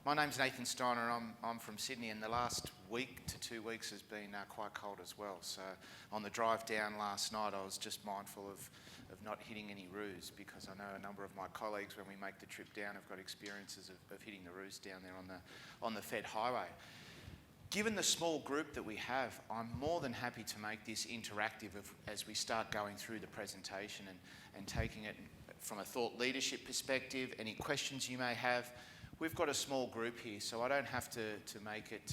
My name's Nathan Steiner, and I'm from Sydney, and the last week to 2 weeks has been quite cold as well. So on the drive down last night, I was just mindful of not hitting any roofs, because I know a number of my colleagues, when we make the trip down, have got experiences of hitting the roofs down there on the Fed Highway. Given the small group that we have, I'm more than happy to make this interactive as we start going through the presentation and taking it from a thought leadership perspective. Any questions you may have. We've got a small group here, so I don't have to make it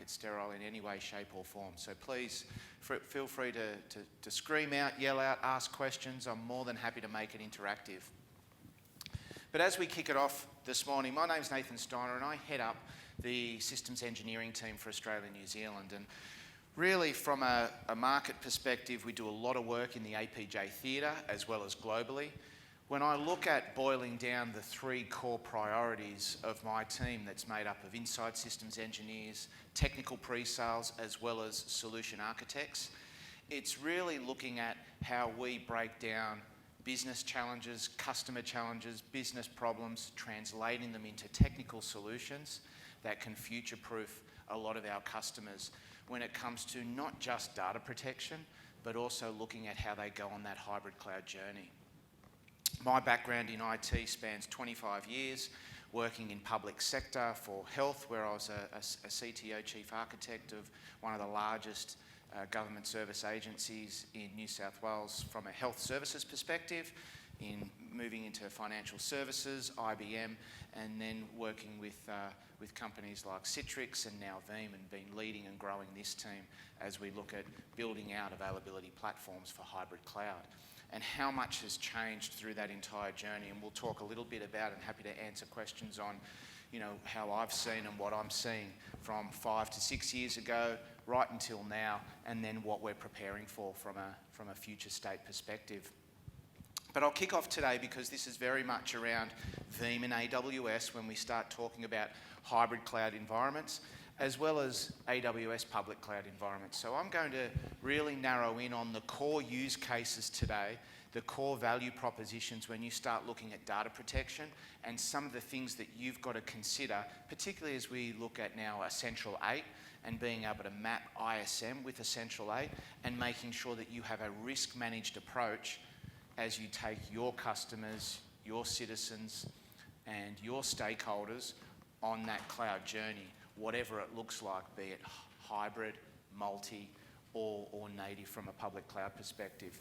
sterile in any way, shape or form. So please feel free to scream out, yell out, ask questions. I'm more than happy to make it interactive. But as we kick it off this morning, my name's Nathan Steiner, and I head up the systems engineering team for Australia and New Zealand. And really, from a market perspective, we do a lot of work in the APJ theatre as well as globally. When I look at boiling down the 3 core priorities of my team, that's made up of inside systems engineers, technical pre-sales, as well as solution architects, it's really looking at how we break down business challenges, customer challenges, business problems, translating them into technical solutions that can future-proof a lot of our customers when it comes to not just data protection, but also looking at how they go on that hybrid cloud journey. My background in IT spans 25 years, working in public sector for health, where I was a CTO, Chief Architect of one of the largest government service agencies in New South Wales from a health services perspective, in moving into financial services, IBM, and then working with companies like Citrix and now Veeam, and been leading and growing this team as we look at building out availability platforms for hybrid cloud. And how much has changed through that entire journey, and we'll talk a little bit about, and happy to answer questions on, how I've seen and what I'm seeing from 5 to 6 years ago right until now, and then what we're preparing for from a future state perspective. But I'll kick off today because this is very much around Veeam and AWS when we start talking about hybrid cloud environments, as well as AWS public cloud environments. So I'm going to really narrow in on the core use cases today, the core value propositions when you start looking at data protection, and some of the things that you've got to consider, particularly as we look at now Essential 8 and being able to map ISM with Essential 8 and making sure that you have a risk-managed approach as you take your customers, your citizens, and your stakeholders on that cloud journey, whatever it looks like, be it hybrid, multi, or native from a public cloud perspective.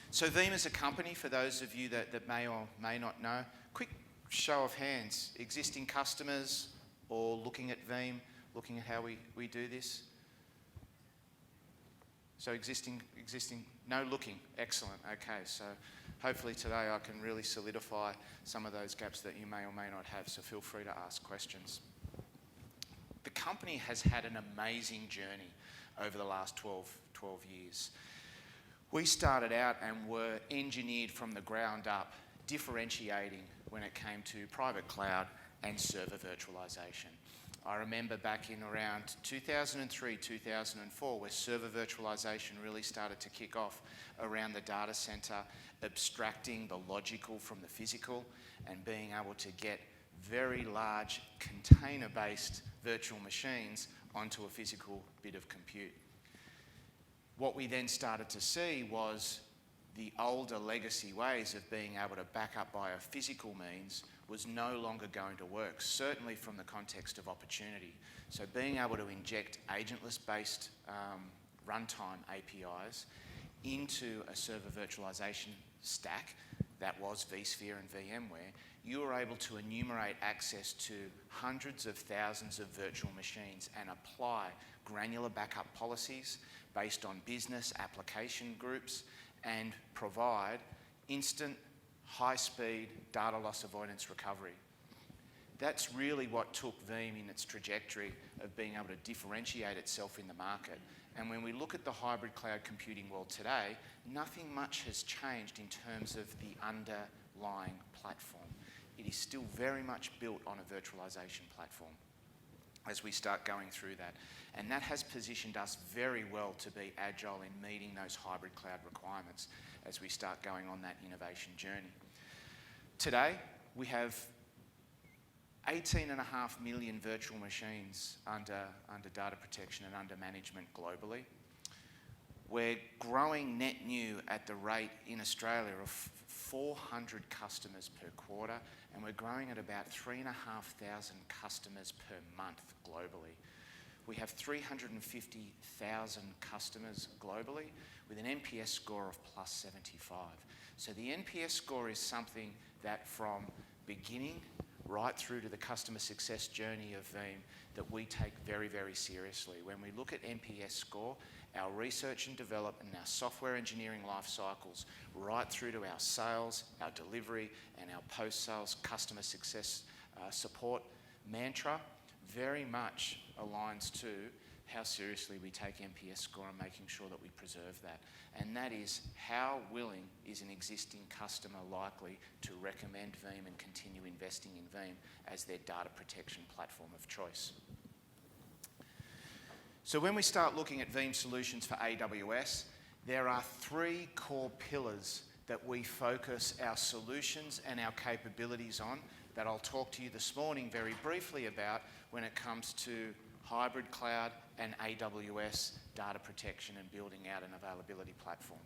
So Veeam is a company, for those of you that may or may not know. Quick show of hands, existing customers or looking at Veeam, looking at how we do this. So existing, no looking, excellent. Okay, so hopefully today I can really solidify some of those gaps that you may or may not have, so feel free to ask questions. The company has had an amazing journey over the last 12 years. We started out and were engineered from the ground up, differentiating when it came to private cloud and server virtualization. I remember back in around 2003, 2004, where server virtualization really started to kick off around the data center, abstracting the logical from the physical and being able to get very large container-based virtual machines onto a physical bit of compute. What we then started to see was the older legacy ways of being able to back up by a physical means was no longer going to work, certainly from the context of opportunity. So being able to inject agentless-based runtime APIs into a server virtualization stack that was vSphere and VMware, you were able to enumerate access to hundreds of thousands of virtual machines and apply granular backup policies based on business application groups and provide instant, high-speed data loss avoidance recovery. That's really what took Veeam in its trajectory of being able to differentiate itself in the market. And when we look at the hybrid cloud computing world today, nothing much has changed in terms of the underlying platform. It is still very much built on a virtualization platform as we start going through that. And that has positioned us very well to be agile in meeting those hybrid cloud requirements as we start going on that innovation journey. Today, we have 18.5 million virtual machines under data protection and under management globally. We're growing net new at the rate in Australia of 400 customers per quarter, and we're growing at about 3,500 customers per month globally. We have 350,000 customers globally with an NPS score of plus 75. So the NPS score is something that from beginning right through to the customer success journey of Veeam that we take very, very seriously. When we look at NPS score, our research and development and our software engineering life cycles, right through to our sales, our delivery, and our post-sales customer success support mantra, very much aligns to how seriously we take NPS score and making sure that we preserve that. And that is, how willing is an existing customer likely to recommend Veeam and continue investing in Veeam as their data protection platform of choice. So when we start looking at Veeam solutions for AWS, there are three core pillars that we focus our solutions and our capabilities on that I'll talk to you this morning very briefly about when it comes to hybrid cloud and AWS data protection and building out an availability platform.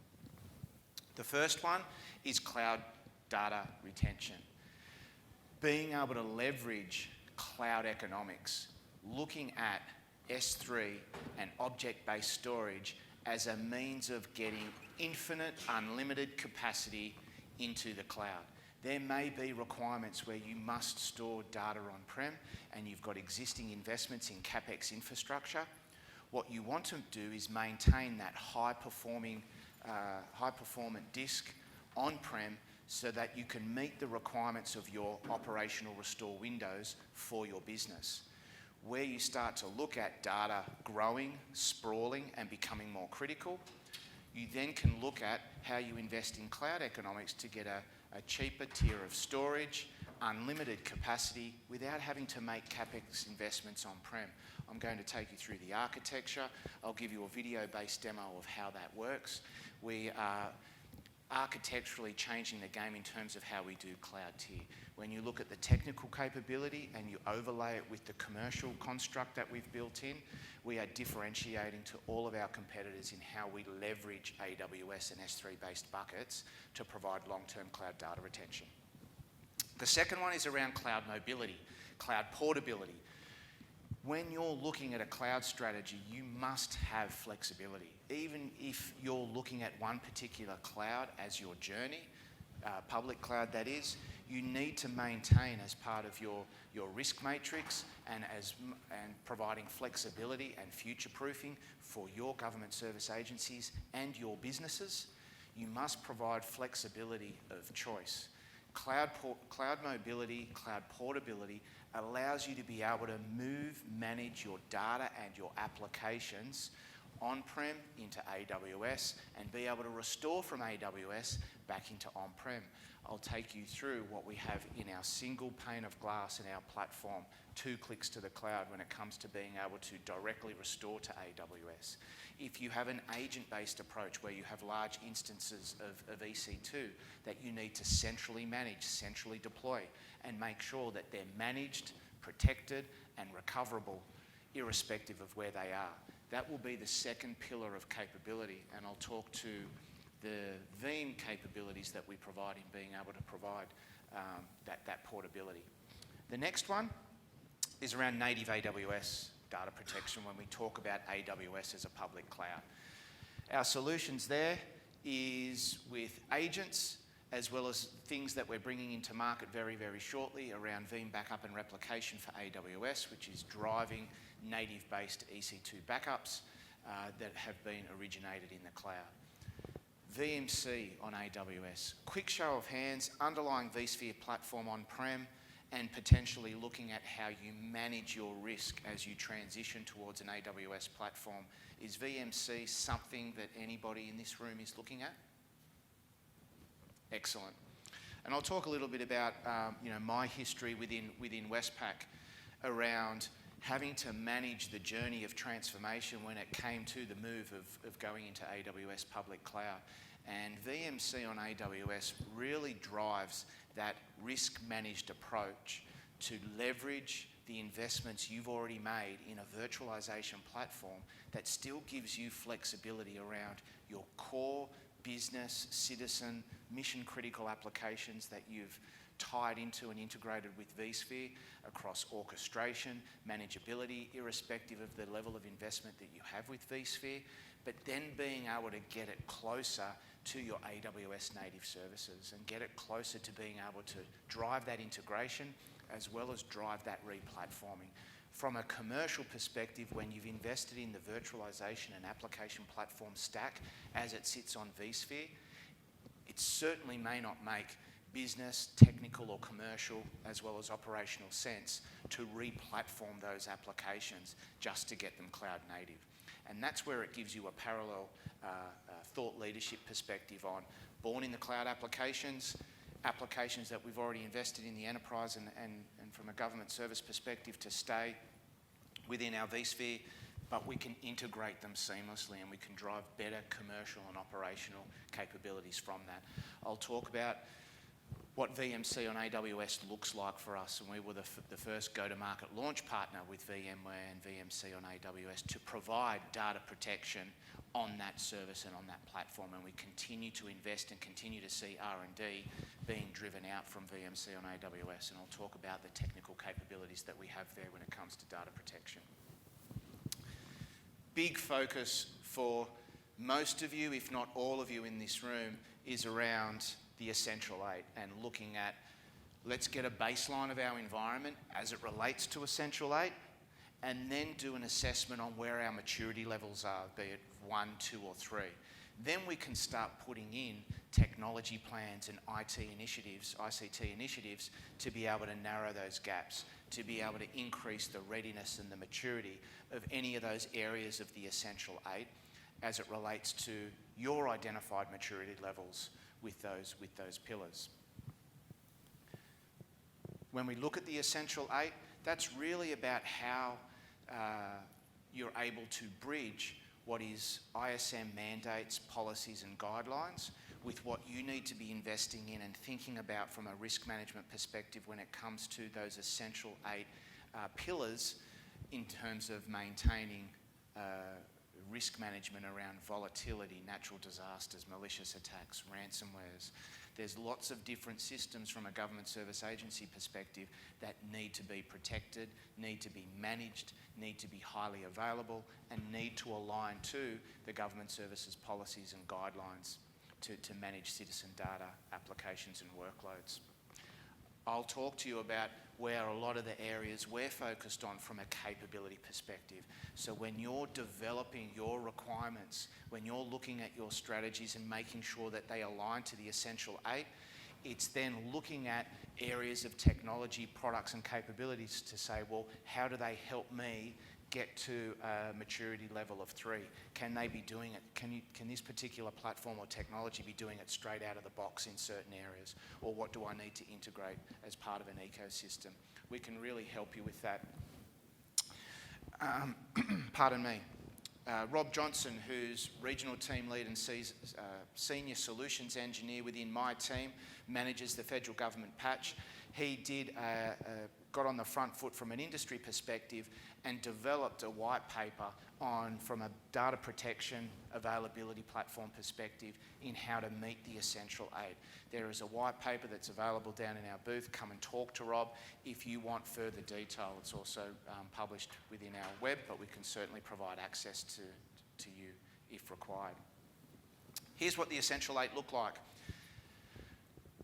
The first one is cloud data retention. Being able to leverage cloud economics, looking at S3 and object-based storage as a means of getting infinite, unlimited capacity into the cloud. There may be requirements where you must store data on-prem and you've got existing investments in CapEx infrastructure. What you want to do is maintain that high-performant disk on-prem so that you can meet the requirements of your operational restore windows for your business. Where you start to look at data growing, sprawling, and becoming more critical, you then can look at how you invest in cloud economics to get a cheaper tier of storage, unlimited capacity, without having to make CapEx investments on-prem. I'm going to take you through the architecture. I'll give you a video-based demo of how that works. We are architecturally changing the game in terms of how we do Cloud Tier. When you look at the technical capability and you overlay it with the commercial construct that we've built in, we are differentiating to all of our competitors in how we leverage AWS and S3-based buckets to provide long-term cloud data retention. The second one is around cloud mobility, cloud portability. When you're looking at a cloud strategy, you must have flexibility. Even if you're looking at one particular cloud as your journey, public cloud that is, you need to maintain as part of your risk matrix and providing flexibility and future-proofing for your government service agencies and your businesses, you must provide flexibility of choice. Cloud mobility, cloud portability allows you to be able to move, manage your data and your applications on-prem into AWS and be able to restore from AWS back into on-prem. I'll take you through what we have in our single pane of glass in our platform, 2 clicks to the cloud when it comes to being able to directly restore to AWS. If you have an agent-based approach where you have large instances of EC2 that you need to centrally manage, centrally deploy, and make sure that they're managed, protected, and recoverable irrespective of where they are. That will be the second pillar of capability, and I'll talk to the Veeam capabilities that we provide in being able to provide that portability. The next one is around native AWS data protection when we talk about AWS as a public cloud. Our solutions there is with agents as well as things that we're bringing into market very, very shortly around Veeam Backup and Replication for AWS, which is driving native-based EC2 backups that have been originated in the cloud. VMC on AWS. Quick show of hands, underlying vSphere platform on-prem, and potentially looking at how you manage your risk as you transition towards an AWS platform. Is VMC something that anybody in this room is looking at? Excellent. And I'll talk a little bit about my history within Westpac around having to manage the journey of transformation when it came to the move of going into AWS public cloud. And VMC on AWS really drives that risk-managed approach to leverage the investments you've already made in a virtualization platform that still gives you flexibility around your core business, citizen, mission-critical applications that you've tied into and integrated with vSphere across orchestration, manageability, irrespective of the level of investment that you have with vSphere, but then being able to get it closer to your AWS native services and get it closer to being able to drive that integration as well as drive that re-platforming. From a commercial perspective, when you've invested in the virtualization and application platform stack as it sits on vSphere, it certainly may not make business, technical or commercial, as well as operational sense to re-platform those applications just to get them cloud native. And that's where it gives you a parallel thought leadership perspective on born in the cloud applications that we've already invested in the enterprise and from a government service perspective to stay within our vSphere, but we can integrate them seamlessly and we can drive better commercial and operational capabilities from that. I'll talk about what VMC on AWS looks like for us, and we were the first go-to-market launch partner with VMware and VMC on AWS to provide data protection on that service and on that platform, and we continue to invest and continue to see R&D being driven out from VMC on AWS, and I'll talk about the technical capabilities that we have there when it comes to data protection. Big focus for most of you, if not all of you in this room, is around the Essential 8 and looking at, let's get a baseline of our environment as it relates to Essential 8 and then do an assessment on where our maturity levels are, be it 1, 2 or 3. Then we can start putting in technology plans and ICT initiatives to be able to narrow those gaps, to be able to increase the readiness and the maturity of any of those areas of the Essential 8 as it relates to your identified maturity levels with those pillars. When we look at the Essential 8, that's really about how you're able to bridge what is ISM mandates, policies and guidelines with what you need to be investing in and thinking about from a risk management perspective when it comes to those Essential 8 pillars in terms of maintaining risk management around volatility, natural disasters, malicious attacks, ransomwares. There's lots of different systems from a government service agency perspective that need to be protected, need to be managed, need to be highly available, and need to align to the government services policies and guidelines to manage citizen data, applications and workloads. I'll talk to you about where a lot of the areas we're focused on from a capability perspective. So when you're developing your requirements, when you're looking at your strategies and making sure that they align to the Essential 8, it's then looking at areas of technology, products and capabilities to say, well, how do they help me get to a maturity level of 3? Can they be doing it? Can this particular platform or technology be doing it straight out of the box in certain areas? Or what do I need to integrate as part of an ecosystem? We can really help you with that. Pardon me. Rob Johnston, who's regional team lead and senior solutions engineer within my team, manages the federal government patch. He got on the front foot from an industry perspective and developed a white paper from a data protection availability platform perspective in how to meet the Essential 8. There is a white paper that's available down in our booth. Come and talk to Rob if you want further detail. It's also published within our web, but we can certainly provide access to you if required. Here's what the Essential 8 look like.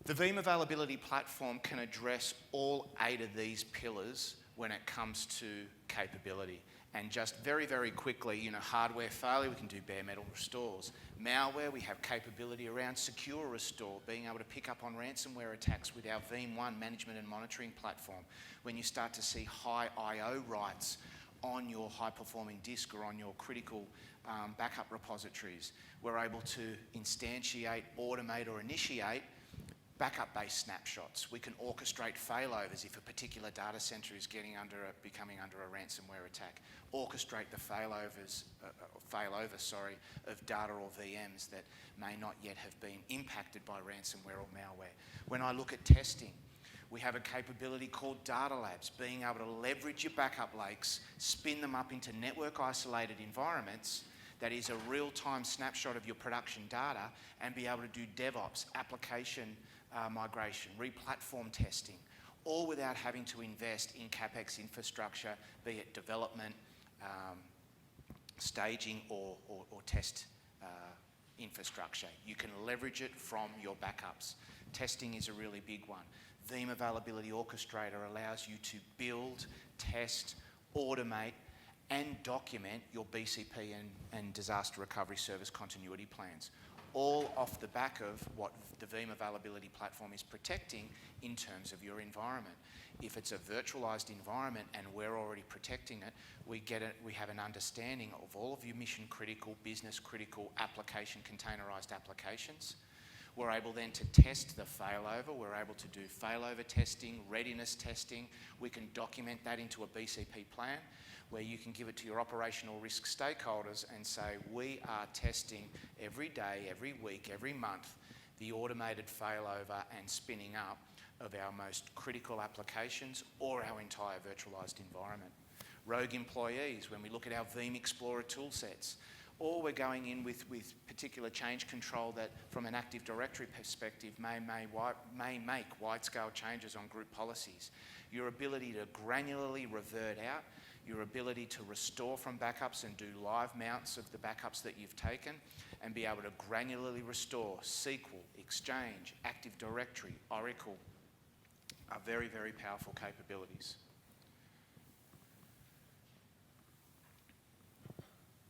The Veeam Availability Platform can address all 8 of these pillars when it comes to capability. And just very, very quickly, hardware failure, we can do bare metal restores. Malware, we have capability around secure restore, being able to pick up on ransomware attacks with our Veeam One management and monitoring platform. When you start to see high I/O writes on your high-performing disk or on your critical backup repositories, we're able to instantiate, automate or initiate backup-based snapshots. We can orchestrate failovers if a particular data center is becoming under a ransomware attack. Orchestrate the failover of data or VMs that may not yet have been impacted by ransomware or malware. When I look at testing, We have a capability called Data Labs, being able to leverage your backup lakes, spin them up into network isolated environments that is a real-time snapshot of your production data, and be able to do DevOps, application migration, re-platform testing, all without having to invest in CapEx infrastructure, be it development, staging or test infrastructure. You can leverage it from your backups. Testing is a really big one. Veeam Availability Orchestrator allows you to build, test, automate, and document your BCP and disaster recovery service continuity plans, all off the back of what the Veeam Availability Platform is protecting in terms of your environment. If it's a virtualized environment and we're already protecting it, we have an understanding of all of your mission critical, business critical application, containerized applications. We're able then to test the failover. We're able to do failover testing, readiness testing. We can document that into a BCP plan where you can give it to your operational risk stakeholders and say, we are testing every day, every week, every month, the automated failover and spinning up of our most critical applications or our entire virtualized environment. Rogue employees, when we look at our Veeam Explorer tool sets, or we're going in with particular change control that from an Active Directory perspective may make wide-scale changes on group policies. Your ability to granularly revert out, your ability to restore from backups and do live mounts of the backups that you've taken, and be able to granularly restore SQL, Exchange, Active Directory, Oracle, are very, very powerful capabilities.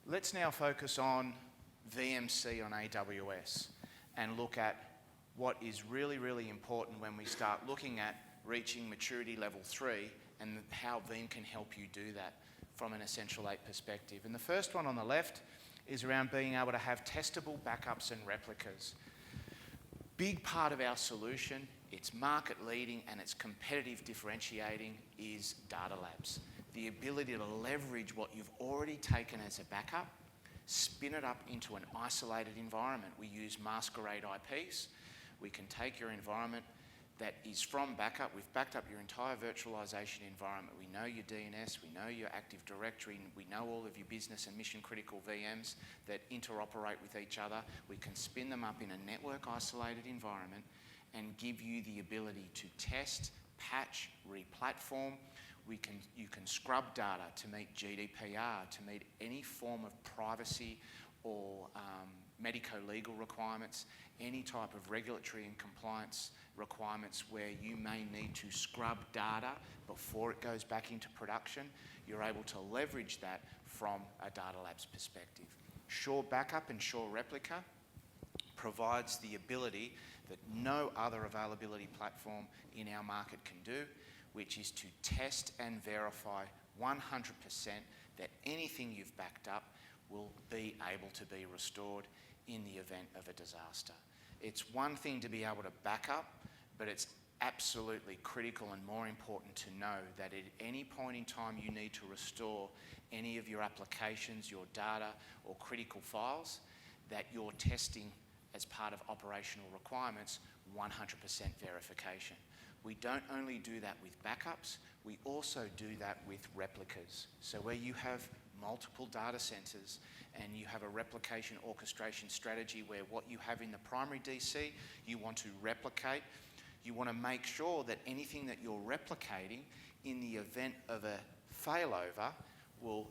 Let's now focus on VMC on AWS and look at what is really, really important when we start looking at reaching maturity level 3 and how Veeam can help you do that from an Essential 8 perspective. And the first one on the left is around being able to have testable backups and replicas. Big part of our solution, it's market leading and it's competitive differentiating, is Data Labs. The ability to leverage what you've already taken as a backup, spin it up into an isolated environment. We use masquerade IPs. We can take your environment that is from backup. We've backed up your entire virtualization environment. We know your DNS, we know your Active Directory, we know all of your business and mission critical VMs that interoperate with each other. We can spin them up in a network isolated environment and give you the ability to test, patch, re-platform. You can scrub data to meet GDPR, to meet any form of privacy or medico-legal requirements, any type of regulatory and compliance requirements where you may need to scrub data before it goes back into production. You're able to leverage that from a Data Labs perspective. Sure Backup and Sure Replica provides the ability that no other availability platform in our market can do, which is to test and verify 100% that anything you've backed up will be able to be restored in the event of a disaster. It's one thing to be able to back up, but it's absolutely critical and more important to know that at any point in time you need to restore any of your applications, your data, or critical files, that you're testing as part of operational requirements, 100% verification. We don't only do that with backups, we also do that with replicas. So where you have multiple data centers and you have a replication orchestration strategy where what you have in the primary DC, you want to replicate. You want to make sure that anything that you're replicating in the event of a failover will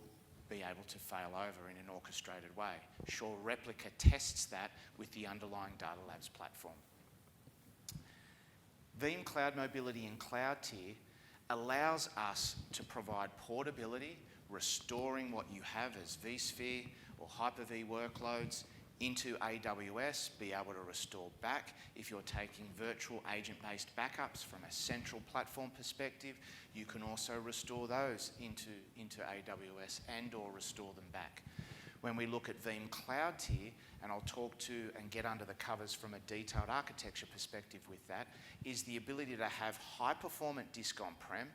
be able to fail over in an orchestrated way. Sure Replica tests that with the underlying Data Labs platform. Veeam Cloud Mobility and Cloud Tier allows us to provide portability, restoring what you have as vSphere or Hyper-V workloads into AWS, be able to restore back if you're taking virtual agent-based backups from a central platform perspective. You can also restore those into AWS and or restore them back. When we look at Veeam Cloud Tier, and I'll talk to and get under the covers from a detailed architecture perspective with that, is the ability to have high-performant disk on-prem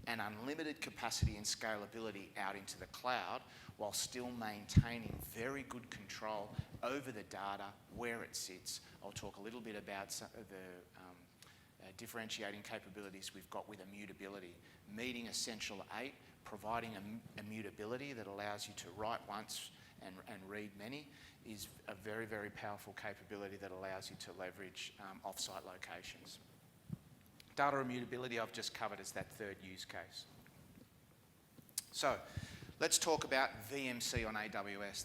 and unlimited capacity and scalability out into the cloud while still maintaining very good control over the data, where it sits. I'll talk a little bit about the differentiating capabilities we've got with immutability. Meeting Essential 8, providing immutability that allows you to write once and read many, is a very, very powerful capability that allows you to leverage off-site locations. Data immutability I've just covered as that third use case. So let's talk about VMC on AWS,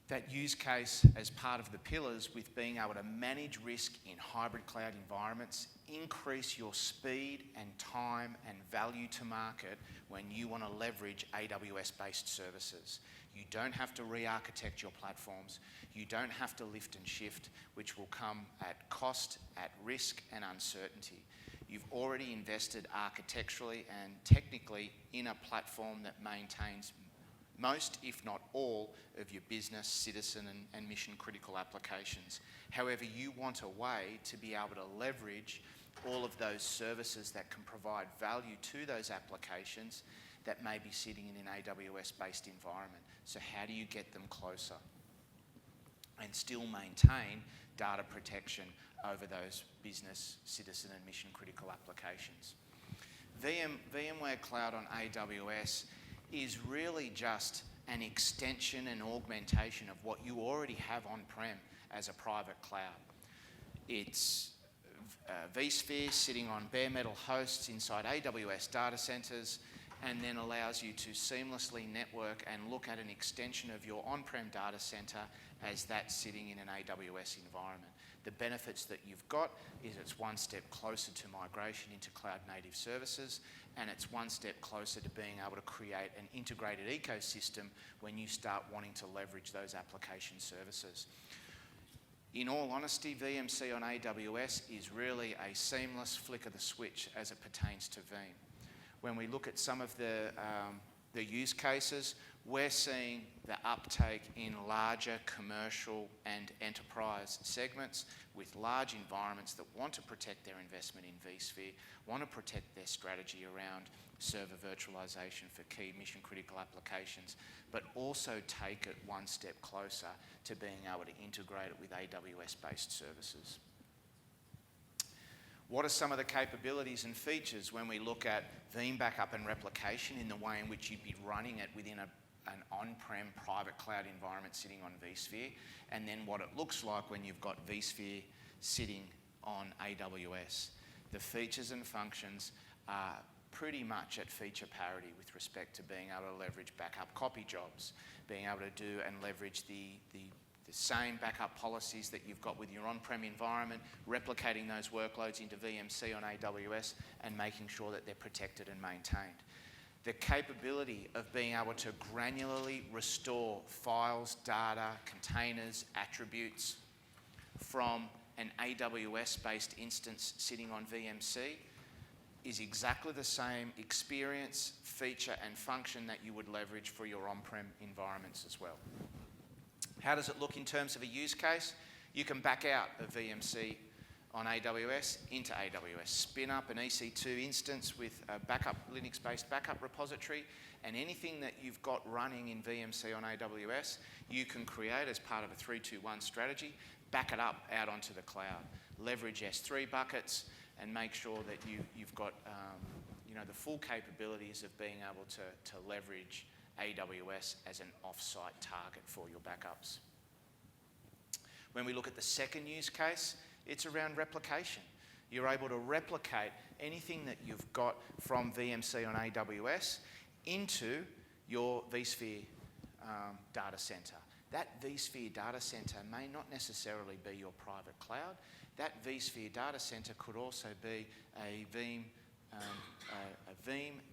that use case as part of the pillars with being able to manage risk in hybrid cloud environments, increase your speed and time and value to market when you want to leverage AWS-based services. You don't have to re-architect your platforms. You don't have to lift and shift, which will come at cost, at risk, and uncertainty. You've already invested architecturally and technically in a platform that maintains most, if not all, of your business, citizen, and mission-critical applications. However, you want a way to be able to leverage all of those services that can provide value to those applications that may be sitting in an AWS-based environment. So how do you get them closer and still maintain data protection over those business, citizen, and mission-critical applications? VMware Cloud on AWS is really just an extension and augmentation of what you already have on-prem as a private cloud. It's vSphere sitting on bare metal hosts inside AWS data centers, and then allows you to seamlessly network and look at an extension of your on-prem data center as that sitting in an AWS environment. The benefits that you've got is it's one step closer to migration into cloud-native services, and it's one step closer to being able to create an integrated ecosystem when you start wanting to leverage those application services. In all honesty, VMC on AWS is really a seamless flick of the switch as it pertains to Veeam. When we look at some of the use cases, we're seeing the uptake in larger commercial and enterprise segments with large environments that want to protect their investment in vSphere, want to protect their strategy around server virtualization for key mission-critical applications, but also take it one step closer to being able to integrate it with AWS-based services. What are some of the capabilities and features when we look at Veeam backup and replication in the way in which you'd be running it within an on-prem private cloud environment sitting on vSphere, and then what it looks like when you've got vSphere sitting on AWS? The features and functions are pretty much at feature parity with respect to being able to leverage backup copy jobs, being able to do and leverage the same backup policies that you've got with your on-prem environment, replicating those workloads into VMC on AWS and making sure that they're protected and maintained. The capability of being able to granularly restore files, data, containers, attributes from an AWS-based instance sitting on VMC is exactly the same experience, feature, and function that you would leverage for your on-prem environments as well. How does it look in terms of a use case? You can back out of VMC on AWS into AWS. Spin up an EC2 instance with a backup, Linux-based backup repository, and anything that you've got running in VMC on AWS, you can create as part of a 3-2-1 strategy, back it up out onto the cloud. Leverage S3 buckets and make sure that you've got the full capabilities of being able to leverage AWS as an off-site target for your backups. When we look at the second use case, it's around replication. You're able to replicate anything that you've got from VMC on AWS into your vSphere data center. That vSphere data center may not necessarily be your private cloud. That vSphere data center could also be a Veeam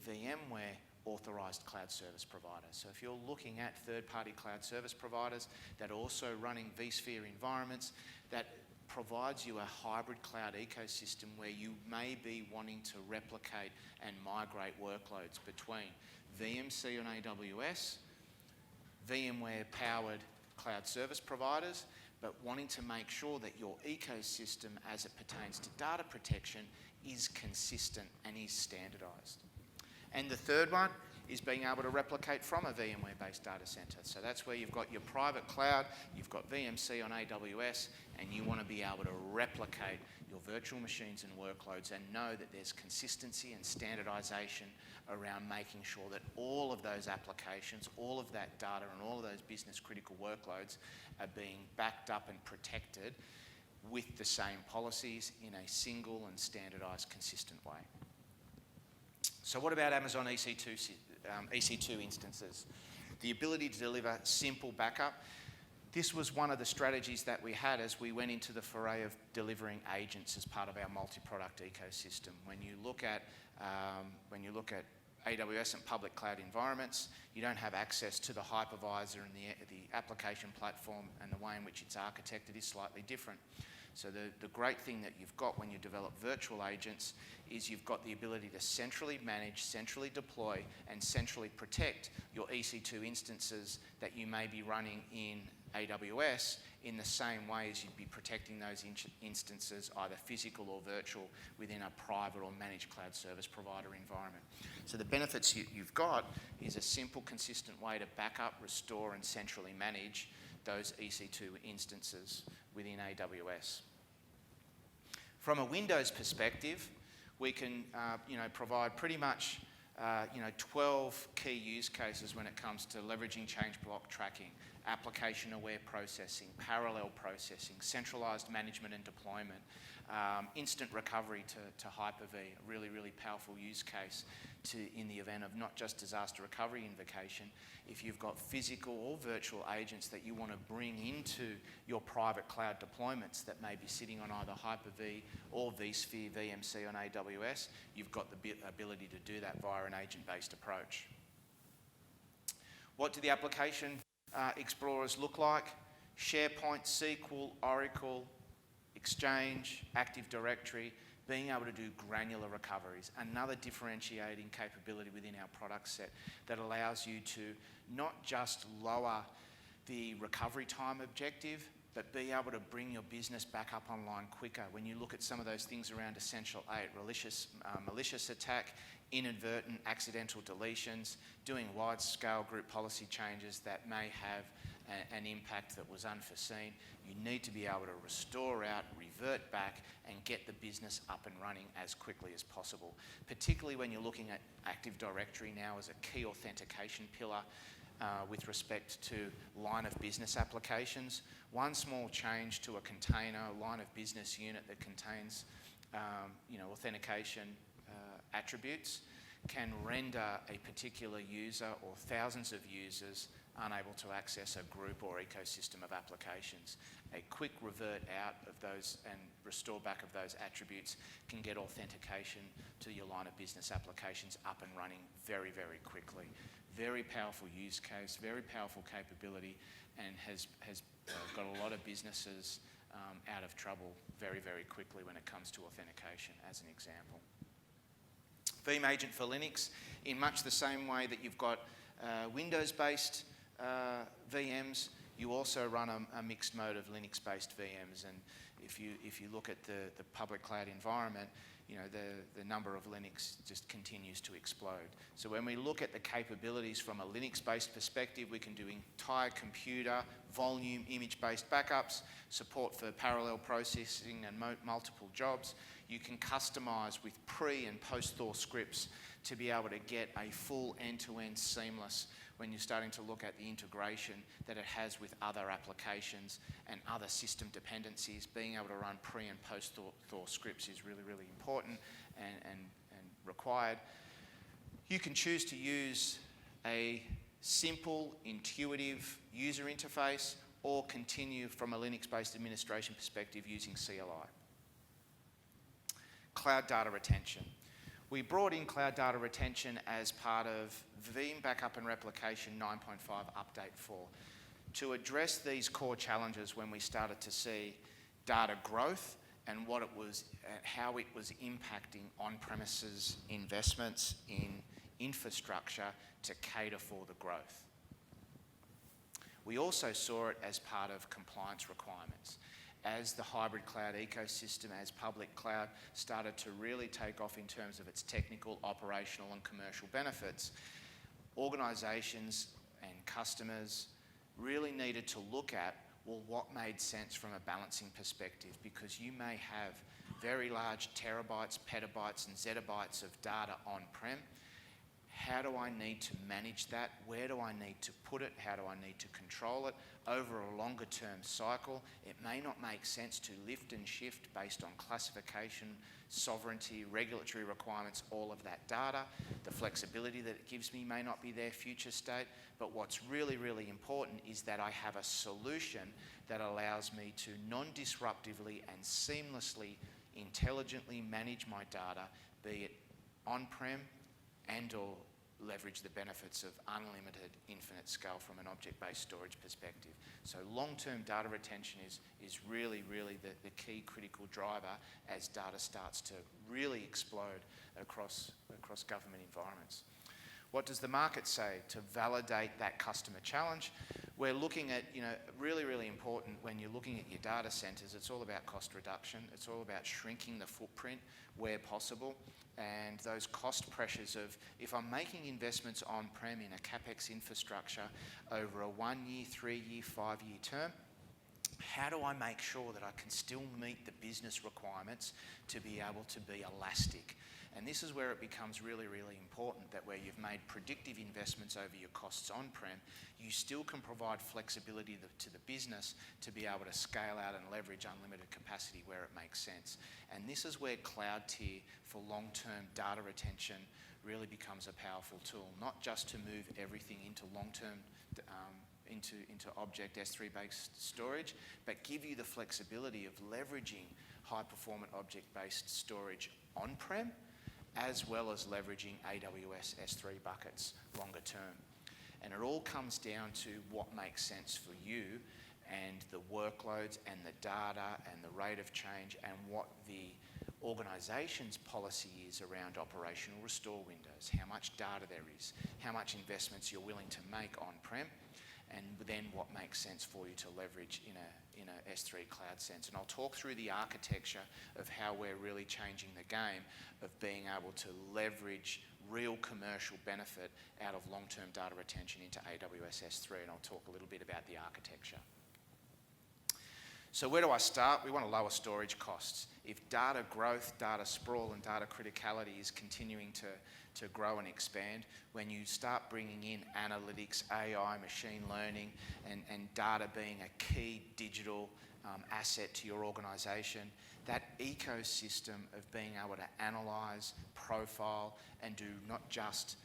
VMware authorized cloud service provider. So if you're looking at third-party cloud service providers that are also running vSphere environments, that provides you a hybrid cloud ecosystem where you may be wanting to replicate and migrate workloads between VMC on AWS, VMware-powered cloud service providers, but wanting to make sure that your ecosystem as it pertains to data protection is consistent and is standardized. And the third one is being able to replicate from a VMware-based data center. So that's where you've got your private cloud, you've got VMC on AWS, and you want to be able to replicate your virtual machines and workloads and know that there's consistency and standardization around making sure that all of those applications, all of that data and all of those business critical workloads are being backed up and protected with the same policies in a single and standardized, consistent way. So what about Amazon EC2 instances? The ability to deliver simple backup. This was one of the strategies that we had as we went into the foray of delivering agents as part of our multi-product ecosystem. When you look at AWS and public cloud environments, you don't have access to the hypervisor, and the application platform and the way in which it's architected is slightly different. So the great thing that you've got when you develop virtual agents is you've got the ability to centrally manage, centrally deploy, and centrally protect your EC2 instances that you may be running in AWS in the same way as you'd be protecting those instances, either physical or virtual, within a private or managed cloud service provider environment. So the benefits you've got is a simple, consistent way to back up, restore, and centrally manage those EC2 instances within AWS. From a Windows perspective, we can provide pretty much 12 key use cases when it comes to leveraging change block tracking, application-aware processing, parallel processing, centralized management and deployment, instant recovery to Hyper-V, a really, really powerful use case in the event of not just disaster recovery invocation. If you've got physical or virtual agents that you want to bring into your private cloud deployments that may be sitting on either Hyper-V or vSphere VMC on AWS, you've got the ability to do that via an agent-based approach. What do the application explorers look like? SharePoint, SQL, Oracle, Exchange, Active Directory, being able to do granular recoveries, another differentiating capability within our product set that allows you to not just lower the recovery time objective, but be able to bring your business back up online quicker. When you look at some of those things around Essential 8, malicious attack, inadvertent accidental deletions, doing wide-scale group policy changes that may have an impact that was unforeseen, you need to be able to restore out, revert back, and get the business up and running as quickly as possible. Particularly when you're looking at Active Directory now as a key authentication pillar with respect to line of business applications. One small change to a container, line of business unit that contains authentication attributes can render a particular user or thousands of users unable to access a group or ecosystem of applications. A quick revert out of those and restore back of those attributes can get authentication to your line of business applications up and running very, very quickly. Very powerful use case, very powerful capability, and has got a lot of businesses out of trouble very, very quickly when it comes to authentication, as an example. Veeam Agent for Linux, in much the same way that you've got Windows-based VMs, you also run a mixed mode of Linux-based VMs. And if you look at the public cloud environment, the number of Linux just continues to explode. So when we look at the capabilities from a Linux-based perspective, we can do entire computer, volume, image-based backups, support for parallel processing and multiple jobs. You can customize with pre- and post-thaw scripts to be able to get a full end-to-end seamless when you're starting to look at the integration that it has with other applications and other system dependencies. Being able to run pre- and post-thaw scripts is really, really important and required. You can choose to use a simple, intuitive user interface or continue from a Linux-based administration perspective using CLI. Cloud data retention. We brought in cloud data retention as part of Veeam Backup and Replication 9.5 Update 4 to address these core challenges when we started to see data growth and how it was impacting on-premises investments in infrastructure to cater for the growth. We also saw it as part of compliance requirements. As the hybrid cloud ecosystem, as public cloud started to really take off in terms of its technical, operational and commercial benefits, organisations and customers really needed to look at, well, what made sense from a balancing perspective, because you may have very large terabytes, petabytes and zettabytes of data on-prem. How do I need to manage that? Where do I need to put it? How do I need to control it? Over a longer term cycle, it may not make sense to lift and shift based on classification, sovereignty, regulatory requirements, all of that data. The flexibility that it gives me may not be there future state, but what's really, really important is that I have a solution that allows me to non-disruptively and seamlessly, intelligently manage my data, be it on-prem and or leverage the benefits of unlimited infinite scale from an object-based storage perspective. So long-term data retention is really, really the key critical driver as data starts to really explode across government environments. What does the market say to validate that customer challenge? We're looking at, really, really important when you're looking at your data centers, it's all about cost reduction. It's all about shrinking the footprint where possible. And those cost pressures of, if I'm making investments on-prem in a CapEx infrastructure over a 1 year, 3 year, 5 year term, how do I make sure that I can still meet the business requirements to be able to be elastic? And this is where it becomes really, really important that where you've made predictive investments over your costs on-prem, you still can provide flexibility to the business to be able to scale out and leverage unlimited capacity where it makes sense. And this is where Cloud Tier for long-term data retention really becomes a powerful tool, not just to move everything into long-term into object S3-based storage, but give you the flexibility of leveraging high-performant object-based storage on-prem, as well as leveraging AWS S3 buckets longer term. And it all comes down to what makes sense for you and the workloads and the data and the rate of change and what the organisation's policy is around operational restore windows, how much data there is, how much investments you're willing to make on-prem, and then what makes sense for you to leverage in a S3 cloud sense. And I'll talk through the architecture of how we're really changing the game of being able to leverage real commercial benefit out of long-term data retention into AWS S3, and I'll talk a little bit about the architecture. So where do I start? We want to lower storage costs. If data growth, data sprawl and data criticality is continuing to grow and expand, when you start bringing in analytics, AI, machine learning and data being a key digital asset to your organisation, that ecosystem of being able to analyse, profile and do not just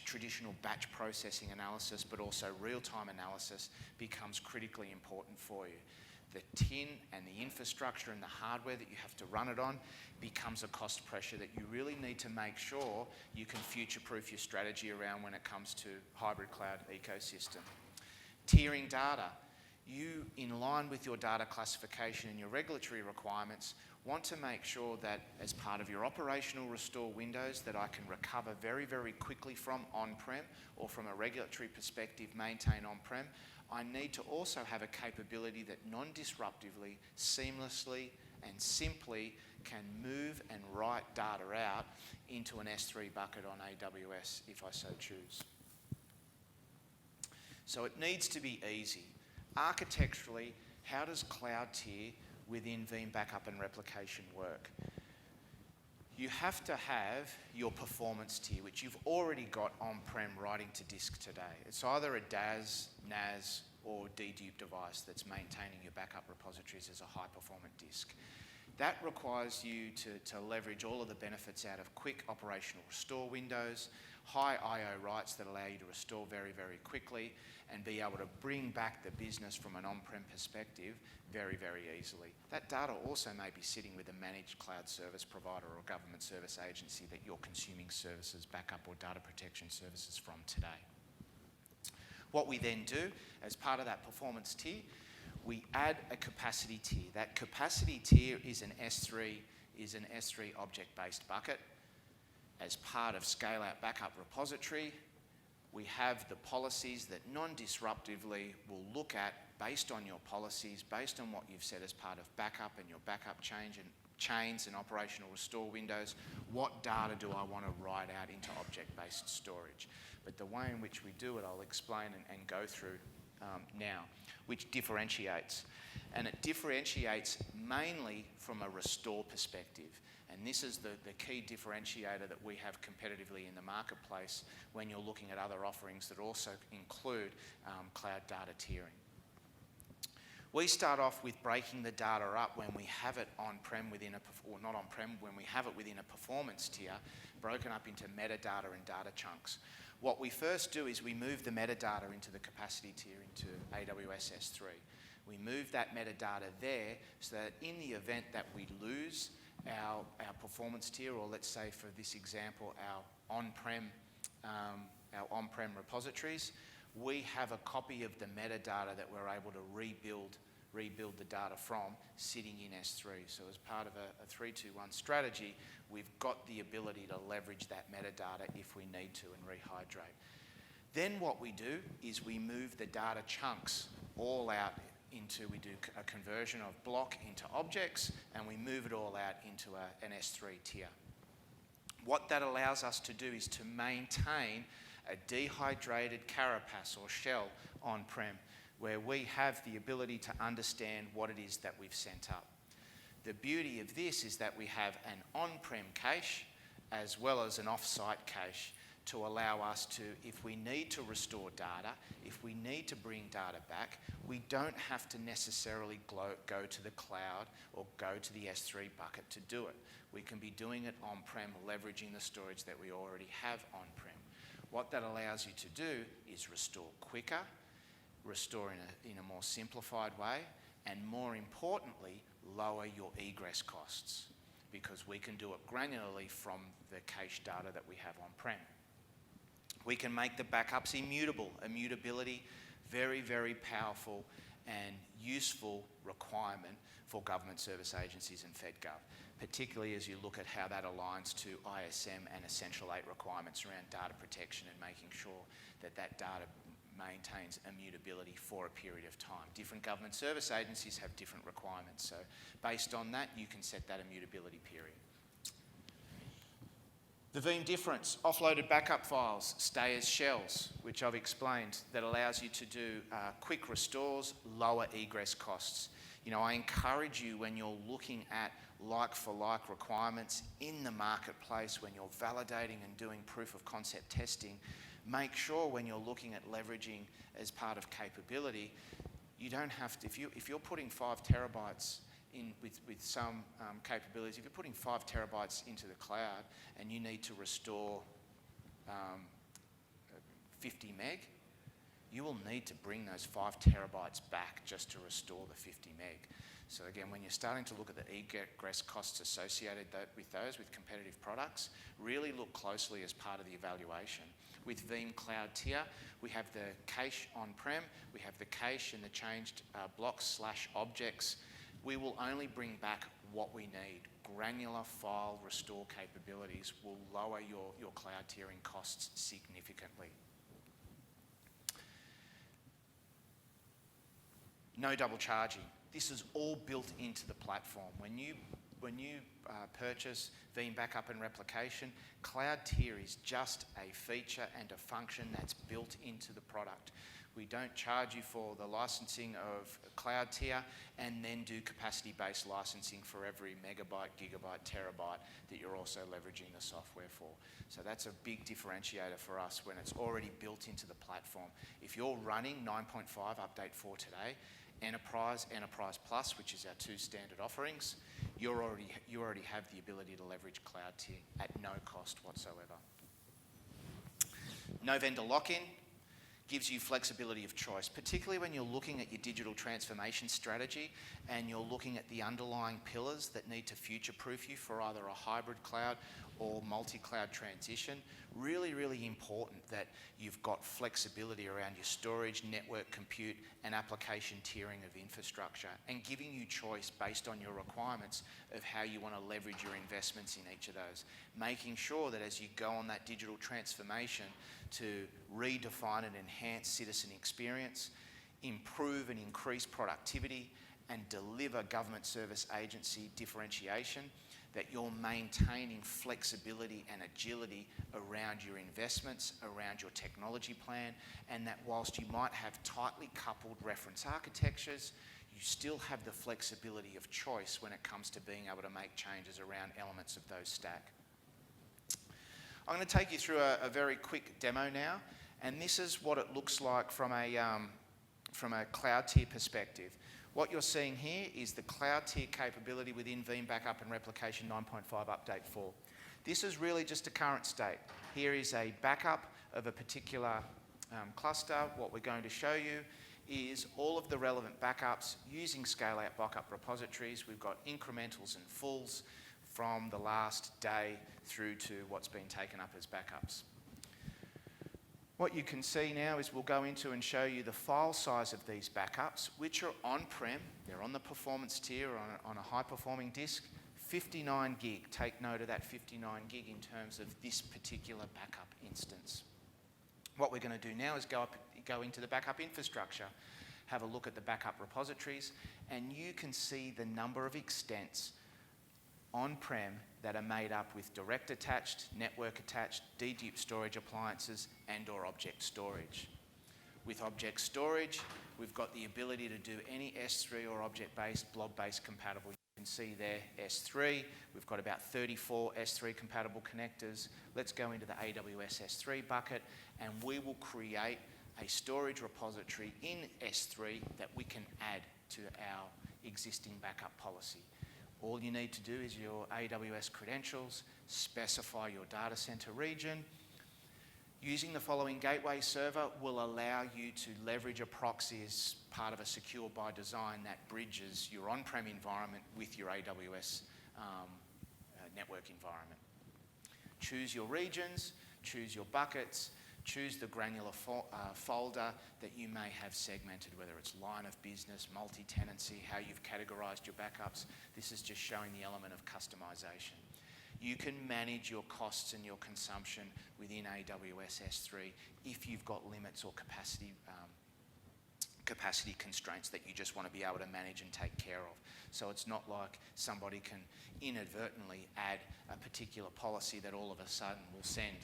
traditional batch processing analysis, but also real-time analysis becomes critically important for you. The tin and the infrastructure and the hardware that you have to run it on becomes a cost pressure that you really need to make sure you can future-proof your strategy around when it comes to hybrid cloud ecosystem. Tiering data. You, in line with your data classification and your regulatory requirements, want to make sure that as part of your operational restore windows that I can recover very, very quickly from on-prem, or from a regulatory perspective maintain on-prem, I need to also have a capability that non-disruptively, seamlessly and simply can move and write data out into an S3 bucket on AWS if I so choose. So it needs to be easy. Architecturally, how does Cloud Tier within Veeam Backup and Replication work? You have to have your performance tier, which you've already got on-prem writing to disk today. It's either a DAS, NAS, or dedupe device that's maintaining your backup repositories as a high-performant disk. That requires you to leverage all of the benefits out of quick operational restore windows, high I/O writes that allow you to restore very, very quickly, and be able to bring back the business from an on-prem perspective very, very easily. That data also may be sitting with a managed cloud service provider or government service agency that you're consuming services, backup or data protection services from today. What we then do, as part of that performance tier, we add a capacity tier. That capacity tier is an S3 object-based bucket. As part of scale-out backup repository, we have the policies that non-disruptively will look at, based on your policies, based on what you've set as part of backup and your backup chains and operational restore windows, what data do I want to write out into object-based storage? but the way in which we do it I'll explain and go through now, which differentiates. And it differentiates mainly from a restore perspective. And this is the key differentiator that we have competitively in the marketplace when you're looking at other offerings that also include cloud data tiering. We start off with breaking the data up when we have it on-prem within or not on-prem, when we have it within a performance tier, broken up into metadata and data chunks. What we first do is we move the metadata into the capacity tier, into AWS S3. We move that metadata there so that in the event that we lose our performance tier, or let's say for this example, our on-prem repositories, we have a copy of the metadata that we're able to rebuild the data from sitting in S3. So as part of a 3-2-1 strategy, we've got the ability to leverage that metadata if we need to and rehydrate. Then what we do is we move the data chunks all out into, we do a conversion of block into objects, and we move it all out into an S3 tier. What that allows us to do is to maintain a dehydrated carapace or shell on-prem, where we have the ability to understand what it is that we've sent up. The beauty of this is that we have an on-prem cache as well as an off-site cache to allow us to, if we need to restore data, if we need to bring data back, we don't have to necessarily go to the cloud or go to the S3 bucket to do it. We can be doing it on-prem, leveraging the storage that we already have on-prem. What that allows you to do is restore quicker, restore in a more simplified way, and more importantly, lower your egress costs, because we can do it granularly from the cache data that we have on-prem. We can make the backups immutable. Immutability, very, very powerful and useful requirement for government service agencies and FedGov, particularly as you look at how that aligns to ISM and Essential 8 requirements around data protection and making sure that that data maintains immutability for a period of time. Different government service agencies have different requirements, so based on that, you can set that immutability period. The Veeam difference, offloaded backup files stay as shells, which I've explained, that allows you to do quick restores, lower egress costs. You know, I encourage you when you're looking at like-for-like requirements in the marketplace, when you're validating and doing proof of concept testing, make sure when you're looking at leveraging as part of capability, you don't have to, if you're putting 5 terabytes in with some capabilities, if you're putting 5 terabytes into the cloud and you need to restore 50 meg, you will need to bring those 5 terabytes back just to restore the 50 meg. So again, when you're starting to look at the egress costs associated with competitive products, really look closely as part of the evaluation. With Veeam Cloud Tier, we have the cache on-prem, we have the cache and the changed blocks/objects. We will only bring back what we need. Granular file restore capabilities will lower your cloud tiering costs significantly. No double charging. This is all built into the platform. When you purchase Veeam Backup and Replication, Cloud Tier is just a feature and a function that's built into the product. We don't charge you for the licensing of Cloud Tier and then do capacity-based licensing for every megabyte, gigabyte, terabyte that you're also leveraging the software for. So that's a big differentiator for us when it's already built into the platform. If you're running 9.5 update 4 today, Enterprise, Enterprise Plus, which is our 2 standard offerings, you already have the ability to leverage Cloud Tier at no cost whatsoever. No vendor lock-in gives you flexibility of choice, particularly when you're looking at your digital transformation strategy and you're looking at the underlying pillars that need to future-proof you for either a hybrid cloud or multi-cloud transition. Really, really important that you've got flexibility around your storage, network, compute, and application tiering of infrastructure, and giving you choice based on your requirements of how you want to leverage your investments in each of those. Making sure that as you go on that digital transformation to redefine and enhance citizen experience, improve and increase productivity, and deliver government service agency differentiation, that you're maintaining flexibility and agility around your investments, around your technology plan, and that whilst you might have tightly coupled reference architectures, you still have the flexibility of choice when it comes to being able to make changes around elements of those stack. I'm going to take you through a very quick demo now, and this is what it looks like from a Cloud Tier perspective. What you're seeing here is the Cloud Tier capability within Veeam Backup and Replication 9.5 Update 4. This is really just a current state. Here is a backup of a particular cluster. What we're going to show you is all of the relevant backups using scale-out backup repositories. We've got incrementals and fulls from the last day through to what's been taken up as backups. What you can see now is we'll go into and show you the file size of these backups, which are on-prem. They're on the performance tier on a high-performing disk, 59 gig. Take note of that 59 gig in terms of this particular backup instance. What we're going to do now is go into the backup infrastructure, have a look at the backup repositories, and you can see the number of extents on-prem that are made up with direct attached, network attached, dedupe storage appliances and or object storage. With object storage, we've got the ability to do any S3 or object-based, blob-based compatible. You can see there S3, we've got about 34 S3 compatible connectors. Let's go into the AWS S3 bucket and we will create a storage repository in S3 that we can add to our existing backup policy. All you need to do is your AWS credentials, specify your data center region. Using the following gateway server will allow you to leverage a proxy as part of a secure by design that bridges your on-prem environment with your AWS network environment. Choose your regions, choose your buckets, choose the granular folder that you may have segmented, whether it's line of business, multi-tenancy, how you've categorized your backups. This is just showing the element of customization. You can manage your costs and your consumption within AWS S3 if you've got limits or capacity constraints that you just want to be able to manage and take care of. So it's not like somebody can inadvertently add a particular policy that all of a sudden will send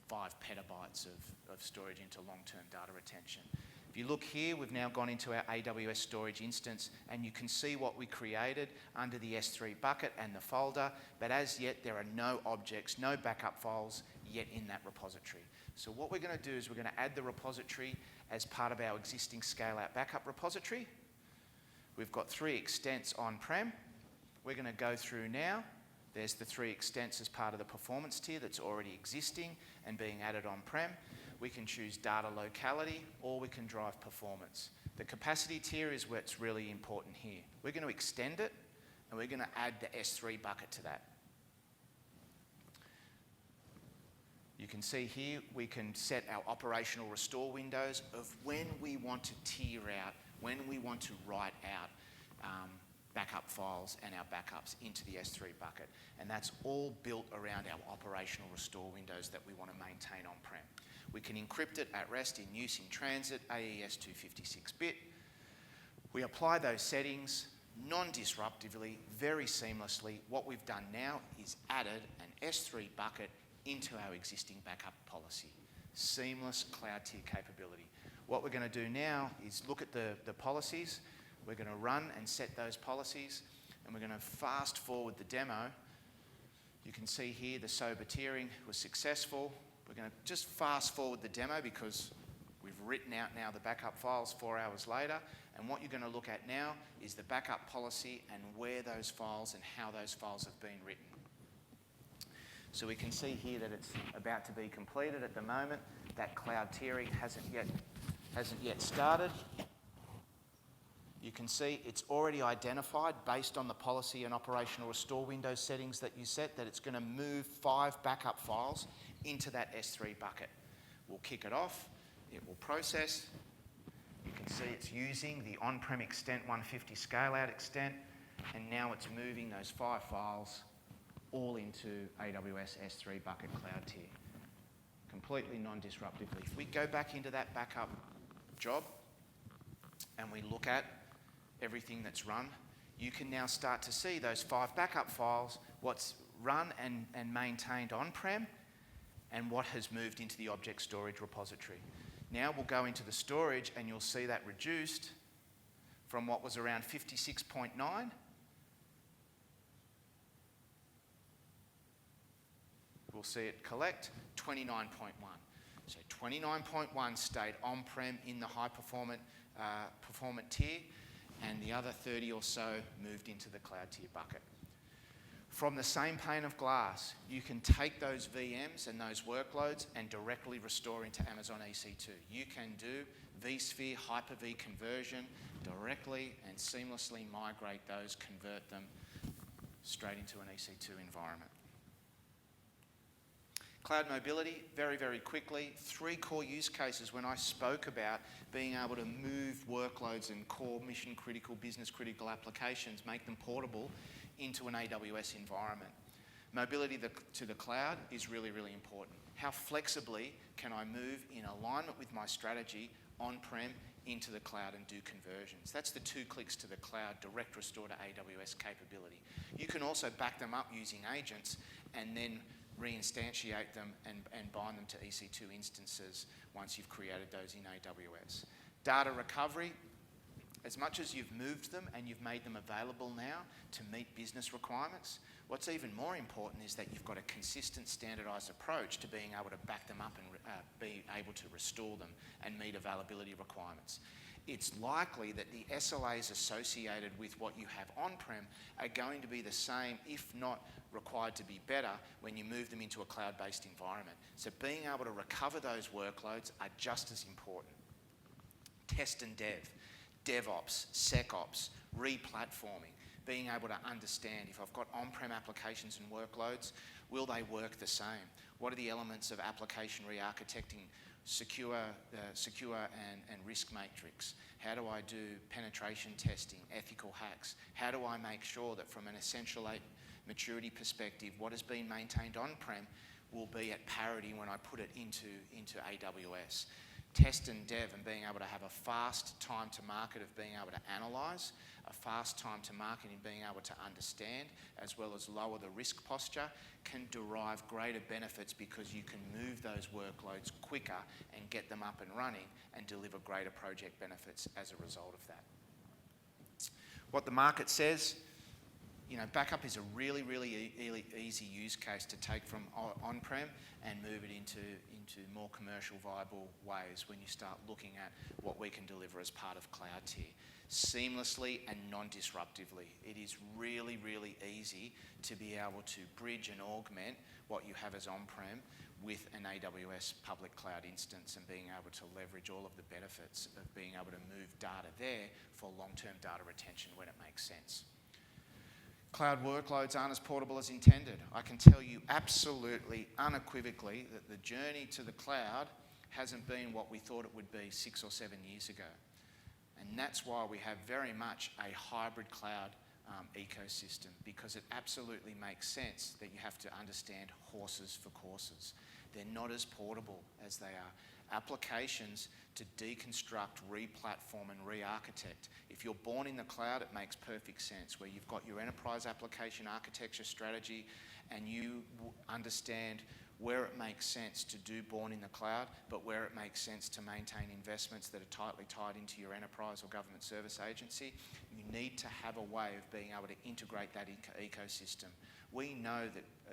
5 petabytes of storage into long-term data retention. If you look here, we've now gone into our AWS storage instance and you can see what we created under the S3 bucket and the folder, but as yet there are no objects, no backup files yet in that repository. So what we're going to do is we're going to add the repository as part of our existing scale-out backup repository. We've got 3 extents on-prem. We're going to go through now. There's the 3 extents as part of the performance tier that's already existing and being added on-prem. We can choose data locality or we can drive performance. The capacity tier is what's really important here. We're going to extend it and we're going to add the S3 bucket to that. You can see here we can set our operational restore windows of when we want to tier out, when we want to write out backup files and our backups into the S3 bucket. And that's all built around our operational restore windows that we want to maintain on-prem. We can encrypt it at rest in use in transit, AES 256-bit. We apply those settings non-disruptively, very seamlessly. What we've done now is added an S3 bucket into our existing backup policy. Seamless Cloud Tier capability. What we're going to do now is look at the policies. We're going to run and set those policies, and we're going to fast forward the demo. You can see here the SOBR tiering was successful. We're going to just fast forward the demo because we've written out now the backup files 4 hours later, and what you're going to look at now is the backup policy and where those files and how those files have been written. So we can see here that it's about to be completed at the moment. That cloud tiering hasn't yet started. You can see it's already identified based on the policy and operational restore window settings that you set that it's going to move 5 backup files into that S3 bucket. We'll kick it off, it will process. You can see it's using the on-prem extent 150 scale-out extent, and now it's moving those 5 files all into AWS S3 bucket Cloud Tier, completely non-disruptively. If we go back into that backup job and we look at everything that's run, you can now start to see those 5 backup files, what's run and maintained on-prem, and what has moved into the object storage repository. Now we'll go into the storage and you'll see that reduced from what was around 56.9 we'll see it collect 29.1. So 29.1 stayed on-prem in the high performant tier, and the other 30 or so moved into the cloud tier bucket. From the same pane of glass, you can take those VMs and those workloads and directly restore into Amazon EC2. You can do vSphere Hyper-V conversion directly and seamlessly migrate those, convert them straight into an EC2 environment. Cloud mobility, very, very quickly, 3 core use cases when I spoke about being able to move workloads and core mission-critical, business-critical applications, make them portable into an AWS environment. Mobility to the cloud is really, really important. How flexibly can I move in alignment with my strategy on-prem into the cloud and do conversions? That's the 2 clicks to the cloud, direct restore to AWS capability. You can also back them up using agents and then reinstantiate them and bind them to EC2 instances once you've created those in AWS. Data recovery, as much as you've moved them and you've made them available now to meet business requirements, what's even more important is that you've got a consistent, standardized approach to being able to back them up and be able to restore them and meet availability requirements. It's likely that the SLAs associated with what you have on-prem are going to be the same, if not required to be better, when you move them into a cloud-based environment. So being able to recover those workloads are just as important. Test and dev, DevOps, SecOps, re-platforming, being able to understand if I've got on-prem applications and workloads, will they work the same? What are the elements of application re-architecting, secure and risk matrix? How do I do penetration testing, ethical hacks? How do I make sure that from an essential maturity perspective, what has been maintained on-prem will be at parity when I put it into AWS? Test and dev and being able to have a fast time to market of being able to analyse, a fast time to market in being able to understand, as well as lower the risk posture, can derive greater benefits because you can move those workloads quicker and get them up and running and deliver greater project benefits as a result of that. What the market says, backup is a really, really easy use case to take from on-prem and move it into more commercial viable ways when you start looking at what we can deliver as part of Cloud Tier. Seamlessly and non-disruptively. It is really, really easy to be able to bridge and augment what you have as on-prem with an AWS public cloud instance and being able to leverage all of the benefits of being able to move data there for long-term data retention when it makes sense. Cloud workloads aren't as portable as intended. I can tell you absolutely, unequivocally, that the journey to the cloud hasn't been what we thought it would be 6 or 7 years ago. And that's why we have very much a hybrid cloud ecosystem, because it absolutely makes sense that you have to understand horses for courses. They're not as portable as they are. Applications to deconstruct, re-platform and re-architect. If you're born in the cloud, it makes perfect sense, where you've got your enterprise application architecture strategy and you understand where it makes sense to do born in the cloud, but where it makes sense to maintain investments that are tightly tied into your enterprise or government service agency. You need to have a way of being able to integrate that ecosystem. We know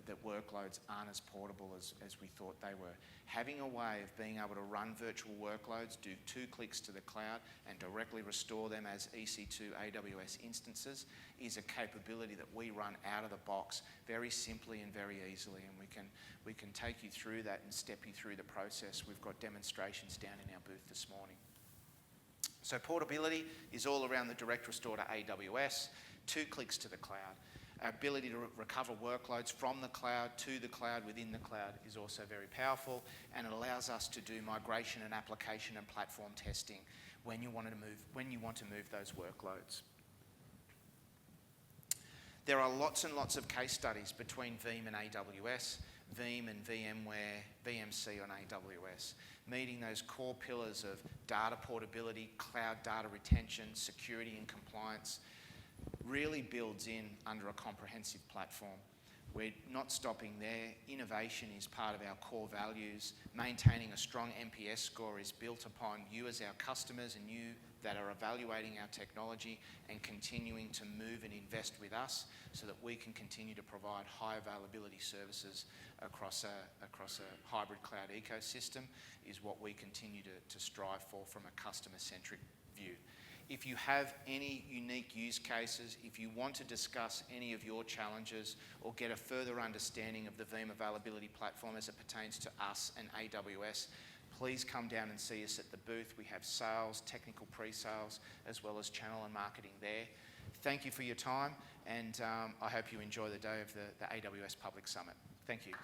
that workloads aren't as portable as we thought they were. Having a way of being able to run virtual workloads, do 2 clicks to the cloud and directly restore them as EC2 AWS instances is a capability that we run out of the box very simply and very easily, and we can take you through that and step you through the process. We've got demonstrations down in our booth this morning. So portability is all around the direct restore to AWS, 2 clicks to the cloud. Our ability to recover workloads from the cloud to the cloud within the cloud is also very powerful, and it allows us to do migration and application and platform testing when you want to move those workloads. There are lots and lots of case studies between Veeam and AWS, Veeam and VMware, VMC on AWS, meeting those core pillars of data portability, cloud data retention, security and compliance. really builds in under a comprehensive platform. We're not stopping there. Innovation is part of our core values. Maintaining a strong NPS score is built upon you as our customers and you that are evaluating our technology and continuing to move and invest with us so that we can continue to provide high availability services across a hybrid cloud ecosystem is what we continue to strive for from a customer-centric view. If you have any unique use cases, if you want to discuss any of your challenges or get a further understanding of the Veeam Availability Platform as it pertains to us and AWS, please come down and see us at the booth. We have sales, technical pre-sales, as well as channel and marketing there. Thank you for your time, and I hope you enjoy the day of the AWS Public Summit. Thank you.